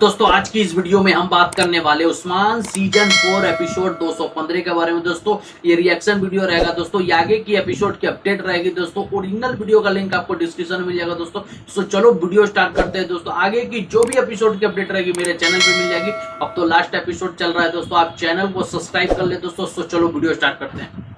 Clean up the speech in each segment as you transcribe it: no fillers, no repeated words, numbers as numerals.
दोस्तों आज की इस वीडियो में हम बात करने वाले उस्मान सीजन 4 एपिसोड 215 के बारे में। दोस्तों ये रिएक्शन वीडियो रहेगा। दोस्तों ये आगे की एपिसोड की अपडेट रहेगी। दोस्तों ओरिजिनल वीडियो का लिंक आपको डिस्क्रिप्शन में मिल जाएगा। दोस्तों सो चलो वीडियो स्टार्ट करते हैं। दोस्तों आगे की जो भी एपिसोड की अपडेट रहेगी मेरे चैनल पे मिल जाएगी। अब तो लास्ट एपिसोड चल रहा है। दोस्तों आप चैनल को सब्सक्राइब कर ले। दोस्तों सो चलो वीडियो स्टार्ट करते हैं।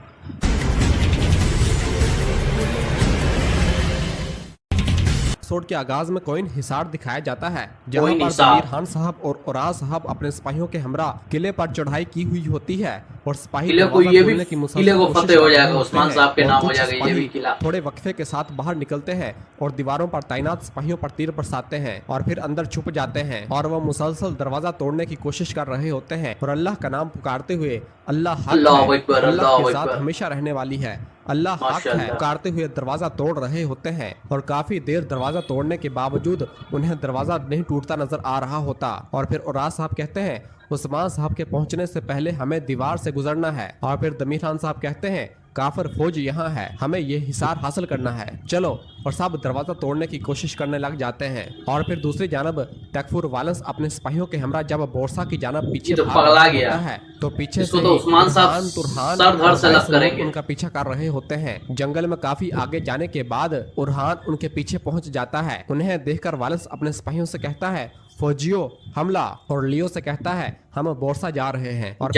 एपिसोड के आगाज में कोइन हिसार दिखाया जाता है, जहां पर जमीर खान साहब और उराज साहब अपने सिपाहियों के हमरा किले पर चढ़ाई की हुई होती है और सिपाही किले को फतेह हो जाएगा। उस्मान साहब के नाम हो जाएगा ये भी किला। थोड़े वक्फे के साथ बाहर निकलते हैं और दीवारों पर तैनात सिपाहियों पर तीर बरसाते हैं और फिर अंदर छुप जाते हैं और वह मुसलसल दरवाजा तोड़ने की कोशिश कर रहे होते हैं और अल्लाह का नाम पुकारते हुए अल्लाह के साथ हमेशा रहने वाली है, अल्लाह हक है पुकारते हुए दरवाजा तोड़ रहे होते हैं और काफी देर दरवाजा तोड़ने के बावजूद उन्हें दरवाजा नहीं टूटता नजर आ रहा होता। और फिर उराज साहब कहते हैं उस्मान साहब के पहुंचने से पहले हमें दीवार से गुजरना है। और फिर जमीर खान साहब कहते हैं काफिर फौज यहाँ है, हमें ये हिसार हासिल करना है, चलो। और सब दरवाजा तोड़ने की कोशिश करने लग जाते हैं। और फिर दूसरी जानब तकफूर वालस अपने सिपाहियों के हमरा जब बोरसा की जानब पीछे तो पगला गया है तो पीछे से तो उस्मान साहब तुरहान उनका पीछा कर रहे होते हैं। जंगल में काफी आगे जाने के बाद उरहान उनके पीछे पहुंच जाता है। उन्हें देखकर वालस अपने सिपाहियों से कहता है फौजियों हमला, और लियो से कहता है हम बोरसा जा रहे हैं। और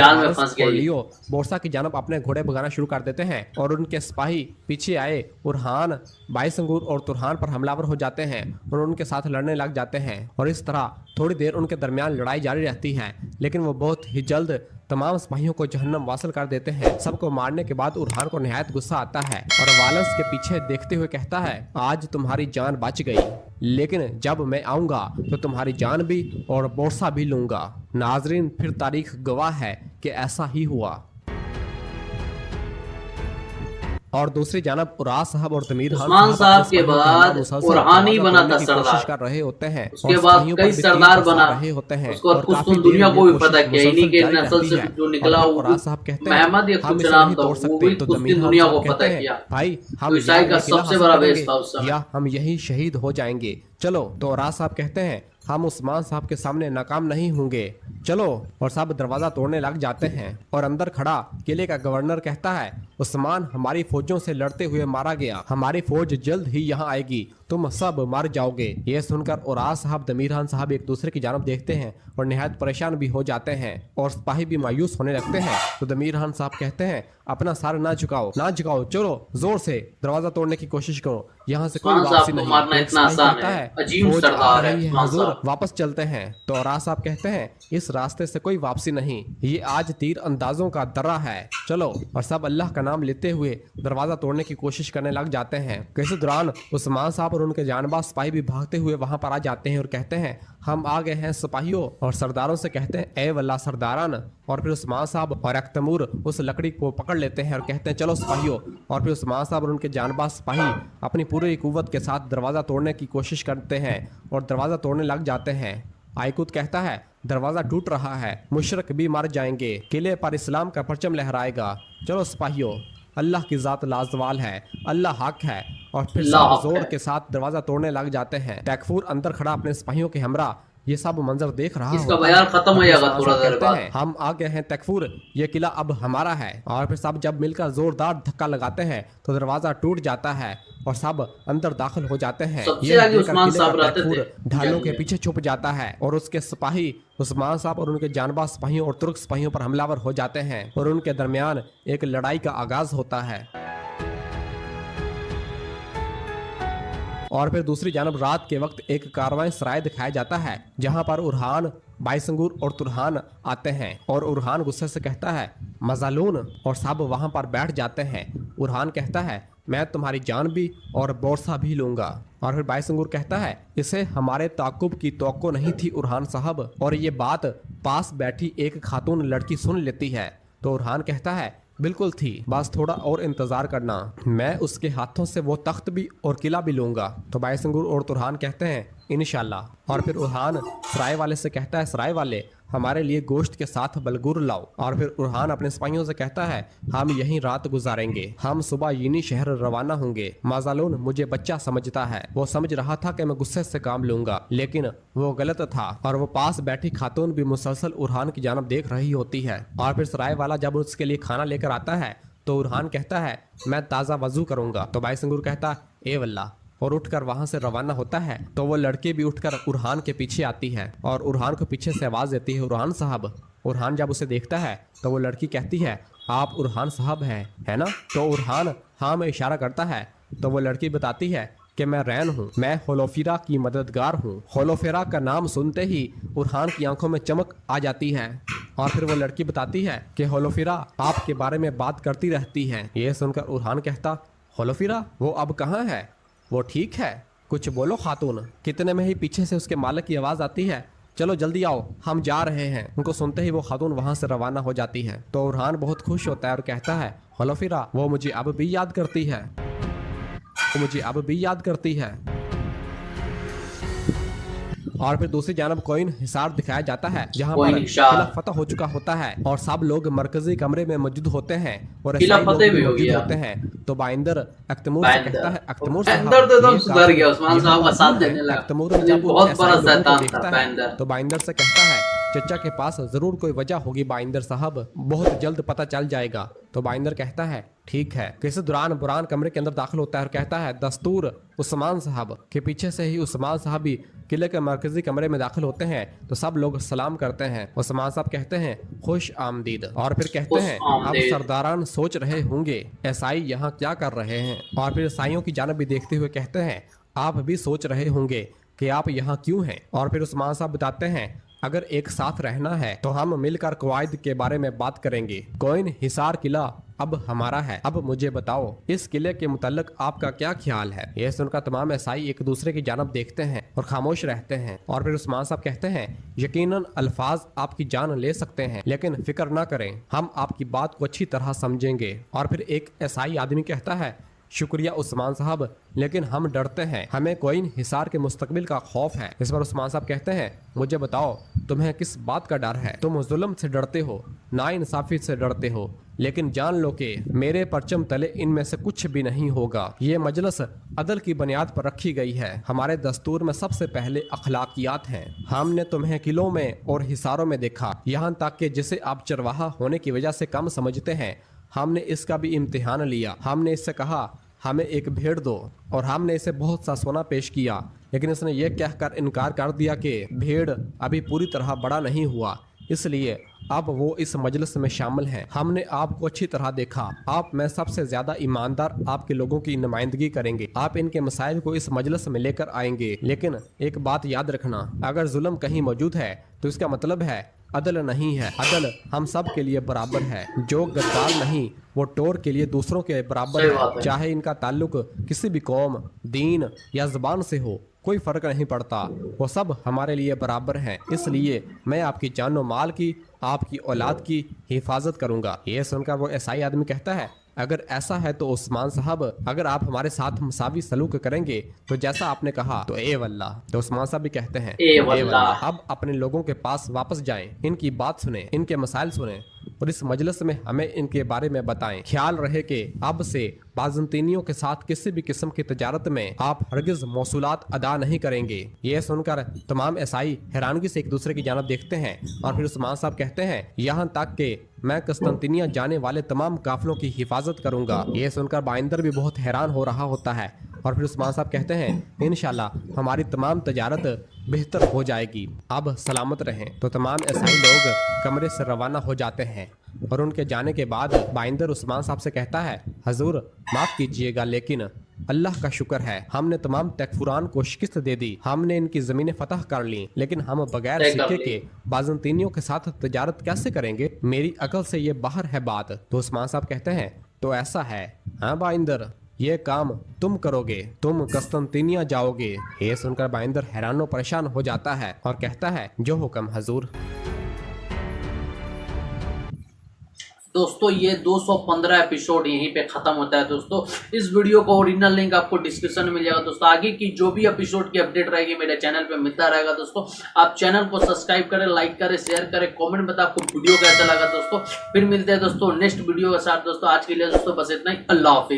लियो बोरसा की जानब अपने घोड़े भगाना शुरू कर देते हैं और उनके सिपाही पीछे आए उरहान, बाईसंगूर और तुरहान पर हमलावर हो जाते हैं और उनके साथ लड़ने लग जाते हैं। और इस तरह थोड़ी देर उनके दरमियान लड़ाई जारी रहती है, लेकिन वो बहुत ही जल्द तमाम सिपाहियों को जहन्नम वासिल कर देते हैं। सबको मारने के बाद उरहान को निहायत गुस्सा आता है और वालस के पीछे देखते हुए कहता है आज तुम्हारी जान बच गई, लेकिन जब मैं आऊंगा तो तुम्हारी जान भी और बोरसा भी लूंगा। नाजरीन फिर तारीख गवाह है कि ऐसा ही हुआ। और दूसरी जानब उराज साहब और जमीर उस्मान साहब के बाद उरहानी बना था सरदार कर रहे होते हैं। उसके बाद कई सरदार बना रहे होते हैं। उसको कुछ दुनिया को भी पता किया इन्हीं के नस्ल से जो निकला उराज साहब कहते हैं महमद या कुछ नाम था, वो भी कुछ दुनिया को पता किया। भाई हम ईसाई का सबसे बड़ा बेस था उस समय, या हम यही शहीद हो जाएंगे, चलो। तो उराज साहब कहते हैं हम उस्मान साहब के सामने नाकाम नहीं होंगे, चलो। और सब दरवाजा तोड़ने लग जाते हैं और अंदर खड़ा किले का गवर्नर कहता है उस्मान हमारी फौजों से लड़ते हुए मारा गया, हमारी फौज जल्द ही यहाँ आएगी, तुम सब मर जाओगे। ये सुनकर उराज साहब जमीर खान साहब एक दूसरे की जानब देखते हैं और निहायत परेशान भी हो जाते हैं और सिपाही भी मायूस होने लगते हैं। तो जमीर खान साहब कहते हैं अपना सर ना झुकाओ, चलो जोर से दरवाजा तोड़ने की कोशिश करो, यहाँ से कोई वापसी नहीं। इतना आसान है, अजीम सरदार है हुजूर, वापस चलते हैं। तो उराज साहब कहते हैं इस रास्ते से कोई वापसी नहीं, ये आज तीर अंदाजों का दर्रा है, चलो। और सब अल्लाह का नाम लेते हुए दरवाजा तोड़ने की कोशिश करने लग जाते हैं। इस दौरान उस्मान साहब और उनके जानबाज सिपाही भी भागते हुए वहां पर आ जाते हैं और कहते हैं हम आ गए हैं सिपाहियों। और सरदारों से कहते हैं ए वल्ला सरदारान। और फिर उस्मान साहब और अख्तमूर उस लकड़ी को पकड़ लेते हैं और कहते हैं चलो सिपाहियों। और फिर उस्मान साहब और उनके जानबाज सिपाही अपनी पूरी कुव्वत के साथ दरवाजा तोड़ने की कोशिश करते हैं और दरवाजा तोड़ने लग जाते हैं। आयकुत कहता है दरवाजा टूट रहा है, मुशरक भी मर जाएंगे, किले पर इस्लाम का परचम लहराएगा, चलो सिपाहियों, अल्लाह की जात लाजवाल है, अल्लाह हक है। और फिर सब जोर के साथ दरवाजा तोड़ने लग जाते हैं। तकफूर अंदर खड़ा अपने सिपाहियों के हमरा ये सब मंजर देख रहा इसका बयान खत्म हो जाएगा थोड़ा देर बाद। हम आ गए हैं तकफूर, ये किला अब हमारा है। और फिर सब जब मिलकर जोरदार धक्का लगाते हैं तो दरवाजा टूट जाता है और सब अंदर दाखिल हो जाते हैं। ढालों के पीछे छुप जाता है और उसके सिपाही उस्मान साहब और उनके जानबाज सिपाहियों और तुर्क सिपाहियों पर हमलावर हो जाते हैं और उनके दरमियान एक लड़ाई का आगाज होता है। और फिर दूसरी जानब रात के वक्त एक कारवां सराय दिखाया जाता है, जहां पर उरहान, बाईसंगूर और तुरहान आते हैं और उरहान गुस्से से कहता है मजालून, और सब वहां पर बैठ जाते हैं। उरहान कहता है मैं तुम्हारी जान भी और बोरसा भी लूंगा। और फिर बाईसंगूर कहता है इसे हमारे ताकुब की तवक्को नहीं थी उरहान साहब, और ये बात पास बैठी एक खातून लड़की सुन लेती है। तो उरहान कहता है बिल्कुल थी, बस थोड़ा और इंतजार करना, मैं उसके हाथों से वो तख्त भी और किला भी लूंगा। तो बाईसंगूर और तुरहान कहते हैं इंशाल्लाह। और फिर उरहान सराय वाले से कहता है, सराय वाले हमारे लिए गोश्त के साथ बलगुर लाओ। और फिर उरहान अपने सिपाहियों से कहता है, हम यहीं रात गुजारेंगे, हम सुबह यीनी शहर रवाना होंगे। माजालून मुझे बच्चा समझता है, वो समझ रहा था कि मैं गुस्से से काम लूंगा, लेकिन वो गलत था। और वो पास बैठी खातून भी मुसलसल उरहान की जानब देख रही होती है। और फिर सराय वाला जब उसके लिए खाना लेकर आता है तो उरहान कहता है, मैं ताज़ा वजू करूंगा। तो भाई संगूर कहता है, ए वल्लाह, और उठकर वहां से रवाना होता है। तो वो लड़की भी उठकर उरहान के पीछे आती है और उरहान को पीछे से आवाज देती है, उरहान साहब। उरहान जब उसे देखता है तो वो लड़की कहती है, आप उरहान साहब हैं, है ना? तो उरहान हाँ में इशारा करता है। तो वो लड़की बताती है कि मैं रैन हूँ, मैं होलोफिरा की मददगार हूँ। होलोफिरा का नाम सुनते ही उरहान की आंखों में चमक आ जाती है। और फिर वो लड़की बताती है कि होलोफिरा आपके बारे में बात करती रहती है। ये सुनकर उरहान कहता, होलोफिरा वो अब कहाँ है? वो ठीक है? कुछ बोलो खातून। कितने में ही पीछे से उसके मालिक की आवाज आती है, चलो जल्दी आओ, हम जा रहे हैं। उनको सुनते ही वो खातून वहां से रवाना हो जाती है। तो उरहान बहुत खुश होता है और कहता है, होलोफिरा वो मुझे अब भी याद करती है, वो मुझे अब भी याद करती है। और फिर दूसरी जानब कोइन हिसार दिखाया जाता है, जहाँ पर किला फतह हो चुका होता है और सब लोग मरकजी कमरे में मौजूद होते हैं और किला ईसाई लोग फतेह भी भी हो मौजूद गया। होते हैं। तो बाइंदर अख्तमूर से कहता है, अख्तमूर साहब, बाइंदर तो एकदम ये सुधर काफिर गया, उस्मान यहाँ साहब का साथ मौजूद है। देने लगा। अख्तमूर ये जब उन बहुत ईसाई बड़ा लोगों को शैतान था देखता है बाइंदर। तो बाइंदर से कहता है, चचा के पास जरूर कोई वजह होगी बाइंदर साहब, बहुत जल्द पता चल जाएगा। तो बाइंदर कहता है, ठीक है। किसी दौरान बुरान कमरे के अंदर दाखिल होता है और कहता है, दस्तूर उस्मान साहब। के पीछे से ही उस्मान साहब भी किले के मरकजी कमरे में दाखिल होते हैं। तो सब लोग सलाम करते हैं। उस्मान साहब कहते हैं, खुश आमदीद। और फिर कहते हैं, अब सरदारान सोच रहे होंगे ईसाई यहाँ क्या कर रहे हैं। और फिर ईसाइयों की जानब भी देखते हुए कहते हैं, आप भी सोच रहे होंगे कि आप यहाँ क्यों हैं। और फिर उस्मान साहब बताते हैं, अगर एक साथ रहना है तो हम मिलकर कवायद के बारे में बात करेंगे। कोइन हिसार किला अब हमारा है। अब मुझे बताओ, इस किले के मुतल्लिक आपका क्या ख्याल है? यह सुनकर तमाम ईसाई एक दूसरे की जानब देखते हैं और खामोश रहते हैं। और फिर उस्मान साहब कहते हैं, यकीनन अल्फाज आपकी जान ले सकते हैं, लेकिन फिक्र ना करें, हम आपकी बात को अच्छी तरह समझेंगे। और फिर एक ईसाई आदमी कहता है, शुक्रिया उस्मान साहब, लेकिन हम डरते हैं, हमें कोइन हिसार के मुस्तकबिल का खौफ है। इस पर उस्मान साहब कहते हैं, मुझे बताओ तुम्हें किस बात का डर है? तुम जुल्म से डरते हो, नाइंसाफी से डरते हो, लेकिन जान लो कि मेरे परचम तले इनमें से कुछ भी नहीं होगा। ये मजलिस अदल की बुनियाद पर रखी गई है। हमारे दस्तूर में सबसे पहले अखलाकियात हैं। हमने तुम्हें किलों में और हिसारों में देखा, यहाँ तक कि जिसे आप चरवाहा होने की वजह से कम समझते हैं, हमने इसका भी इम्तिहान लिया। हमने इससे कहा, हमें एक भेड़ दो, और हमने इसे बहुत सा सोना पेश किया, लेकिन इसने यह कहकर इनकार कर दिया कि भेड़ अभी पूरी तरह बड़ा नहीं हुआ, इसलिए अब वो इस मजलिस में शामिल हैं। हमने आपको अच्छी तरह देखा, आप में सबसे ज्यादा ईमानदार आपके लोगों की नुमाइंदगी करेंगे। आप इनके मसाइल को इस मजलिस में लेकर आएंगे, लेकिन एक बात याद रखना, अगर जुल्म कहीं मौजूद है तो इसका मतलब है अदल नहीं है। अदल हम सब के लिए बराबर है। जो गद्दार नहीं वो टोर के लिए दूसरों के बराबर है, चाहे इनका ताल्लुक किसी भी कौम, दीन या ज़बान से हो, कोई फर्क नहीं पड़ता, वो सब हमारे लिए बराबर हैं। इसलिए मैं आपकी जान और माल की, आपकी औलाद की हिफाजत करूंगा। ये सुनकर वो ईसाई आदमी कहता है, अगर ऐसा है तो उस्मान साहब, अगर आप हमारे साथ मसावी सलूक करेंगे तो जैसा आपने कहा तो ए वल्लाह। तो उस्मान साहब भी कहते हैं, ए वल्लाह। अब अपने लोगों के पास वापस जाएं, इनकी बात सुने, इनके मसाइल सुने और इस मजलिस में हमें इनके बारे में बताएं। ख्याल रहे कि अब से बाज़ंतीनियों के साथ किसी भी किस्म की तजारत में आप हरगिज मौसूलात अदा नहीं करेंगे। ये सुनकर तमाम ईसाई हैरानगी से एक दूसरे की जानब देखते हैं। और फिर उस्मान साहब कहते हैं, यहाँ तक कि मैं कस्तंतिनिया जाने वाले तमाम काफिलों की हिफाजत करूंगा। ये सुनकर बाइंदर भी बहुत हैरान हो रहा होता है। और फिर उस्मान साहब कहते हैं, इंशाल्लाह हमारी तमाम तजारत बेहतर हो जाएगी, अब सलामत रहें। तो तमाम ईसाई लोग कमरे से रवाना हो जाते हैं और उनके जाने के बाद बाइंदर उस्मान साहब से कहता है, हजूर माफ़ कीजिएगा, लेकिन अल्लाह का शुक्र है हमने तमाम तकफुरान को शिकस्त दे दी, हमने इनकी ज़मीनें फतह कर ली, लेकिन हम बगैर सिक्के के बाज़ंतीनियों के साथ तजारत कैसे करेंगे? मेरी अकल से ये बाहर है बात। तो उस्मान साहब कहते हैं, तो ऐसा है, हाँ बाइंदर, ये काम तुम करोगे, तुम कस्तंतिनिया जाओगे। ये सुनकर बाइंदर हैरान परेशान हो जाता है और कहता है, जो हुक्म हजूर। दोस्तों ये 215 एपिसोड यहीं पे खत्म होता है दोस्तों। इस वीडियो का ओरिजिनल लिंक आपको डिस्क्रिप्शन में मिल जाएगा दोस्तों। आगे की जो भी एपिसोड की अपडेट रहेगी मेरे चैनल पे मिलता रहेगा दोस्तों। आप चैनल को सब्सक्राइब करें, लाइक करें, शेयर करें, कमेंट बताएं आपको वीडियो कैसा लगा दोस्तों। फिर मिलते हैं दोस्तों नेक्स्ट वीडियो के साथ दोस्तों। आज के लिए दोस्तों बस इतना ही। अल्लाह हाफिज।